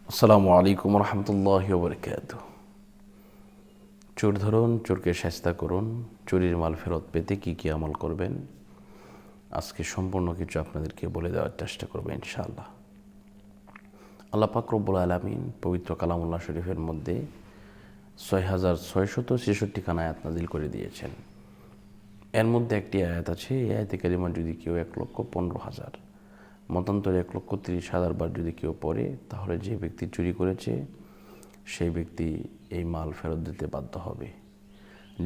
আসসালামু আলাইকুম রহমতুল্লাহি ওয়া বারাকাতুহু। চোর ধরুন, চোরকে শায়েস্তা করুন। চুরির মাল ফেরত পেতে কী কী আমল করবেন, আজকে সম্পূর্ণ কিছু আপনাদেরকে বলে দেওয়ার চেষ্টা করবো ইনশাআল্লাহ। আল্লাহ পাক রব্বুল আলামিন পবিত্র কালামুল্লাহ শরীফের মধ্যে 6663 খানা আয়াত নাজিল করে দিয়েছেন। এর মধ্যে একটি আয়াত আছে, এই আয়াতে কারিমা যদি কেউ 1,15,000 মতান্তরে 1,30,000 বার যদি কেউ পড়ে, তাহলে যে ব্যক্তি চুরি করেছে সেই ব্যক্তি এই মাল ফেরত দিতে বাধ্য হবে।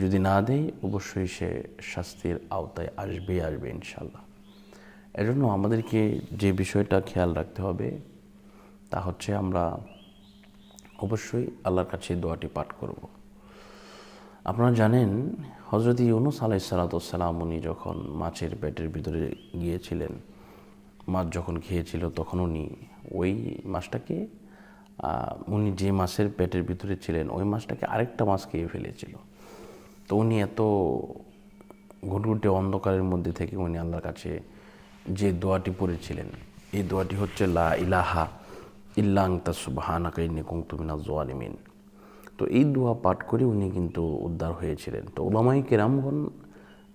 যদি না দেয় অবশ্যই সে শাস্তির আওতায় আসবে ইনশাল্লাহ। এজন্য আমাদেরকে যে বিষয়টা খেয়াল রাখতে হবে তা হচ্ছে, আমরা অবশ্যই আল্লাহর কাছে দোয়াটি পাঠ করব। আপনারা জানেন, হযরত ইউনূস আলাইহিসসালাম উনি যখন মাছের পেটের ভিতরে গিয়েছিলেন, মাছ যখন খেয়েছিল, তখন উনি ওই মাছটাকে উনি যে মাছের পেটের ভিতরে ছিলেন ওই মাছটাকে আরেকটা মাছ খেয়ে ফেলেছিল। তো উনি এত ঘুটঘুটে অন্ধকারের মধ্যে থেকে উনি আল্লাহর কাছে যে দোয়াটি পড়েছিলেন, এই দোয়াটি হচ্ছে লা ইলাহা ইল্লা আনতা সুবহানাকা ইন্নী কুনতু মিনাজ জালিমিন। তো এই দোয়া পাঠ করে উনি কিন্তু উদ্ধার হয়েছিলেন। তো উলামায়ে কেরামগণ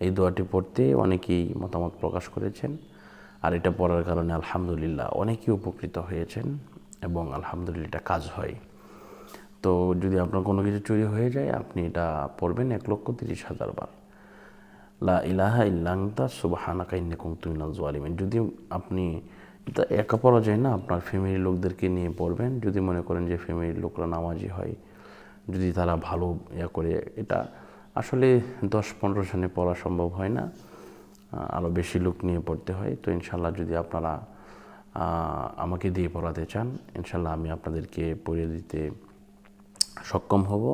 এই দোয়াটি পড়তে অনেকেই মতামত প্রকাশ করেছেন, আর এটা পড়ার কারণে আলহামদুলিল্লাহ অনেকেই উপকৃত হয়েছেন এবং আলহামদুলিল্লাহ এটা কাজ হয়। তো যদি আপনার কোনো কিছু চুরি হয়ে যায়, আপনি এটা পড়বেন 1,30,000 বার, লা ইলাহা ইল্লা আনতা সুবহানাকা ইন্নী কুনতু মিনাজ জালিমিন। যদি আপনি এটা একা পড়া যায় না, আপনার ফ্যামিলির লোকদেরকে নিয়ে পড়বেন। যদি মনে করেন যে ফ্যামিলির লোকরা নামাজি হয়, যদি তারা ভালো করে, এটা আসলে 10-15 জনে পড়া সম্ভব হয় না, আরও বেশি লোক নিয়ে পড়তে হয়। তো ইনশাল্লাহ যদি আপনারা আমাকে দিয়ে পড়াতে চান, ইনশাল্লাহ আমি আপনাদেরকে পড়িয়ে দিতে সক্ষম হব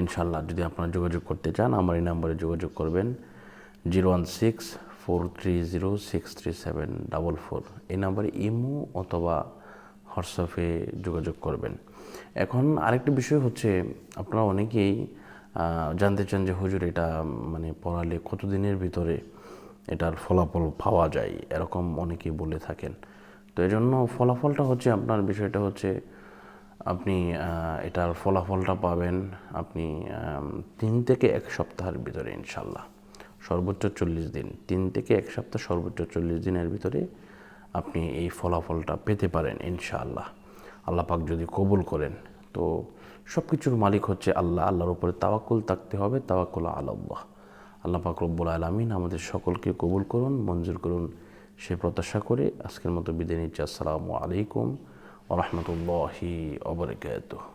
ইনশাল্লাহ। যদি আপনারা যোগাযোগ করতে চান, আমার এই নাম্বারে যোগাযোগ করবেন 016-430-63744। এই নাম্বারে ইমো অথবা হোয়াটসঅ্যাপে যোগাযোগ করবেন। এখন আরেকটি বিষয় হচ্ছে, আপনারা অনেকেই জানতে চান যে হুজুর এটা মানে পড়ালে কতদিনের ভিতরে এটার ফলাফল পাওয়া যায়, এরকম অনেকেই বলে থাকেন। তো এই জন্য ফলাফলটা হচ্ছে, আপনার বিষয়টা হচ্ছে আপনি এটার ফলাফলটা পাবেন আপনি 3 থেকে 1 সপ্তাহের ভিতরে ইনশাল্লাহ। সর্বোচ্চ 40 দিন, 3 থেকে 1 সপ্তাহ, সর্বোচ্চ 40 দিনের ভিতরে আপনি এই ফলাফলটা পেতে পারেন ইনশাআল্লাহ, আল্লাহ পাক যদি কবুল করেন। তো সব কিছুর মালিক হচ্ছে আল্লাহ, আল্লাহর উপরে তাওয়াক্কুল থাকতে হবে, তাওয়াক্কুল আলাল্লাহ। আল্লাহ পাক রব্বুল আলামিন আমাদের সকলকে কবুল করুন, মঞ্জুর করুন, সে প্রত্যাশা করে আজকের মতো বিদায় নিচ্ছি। আসসালামু আলাইকুম ওয়া রাহমাতুল্লাহি ওয়া বারাকাতুহু।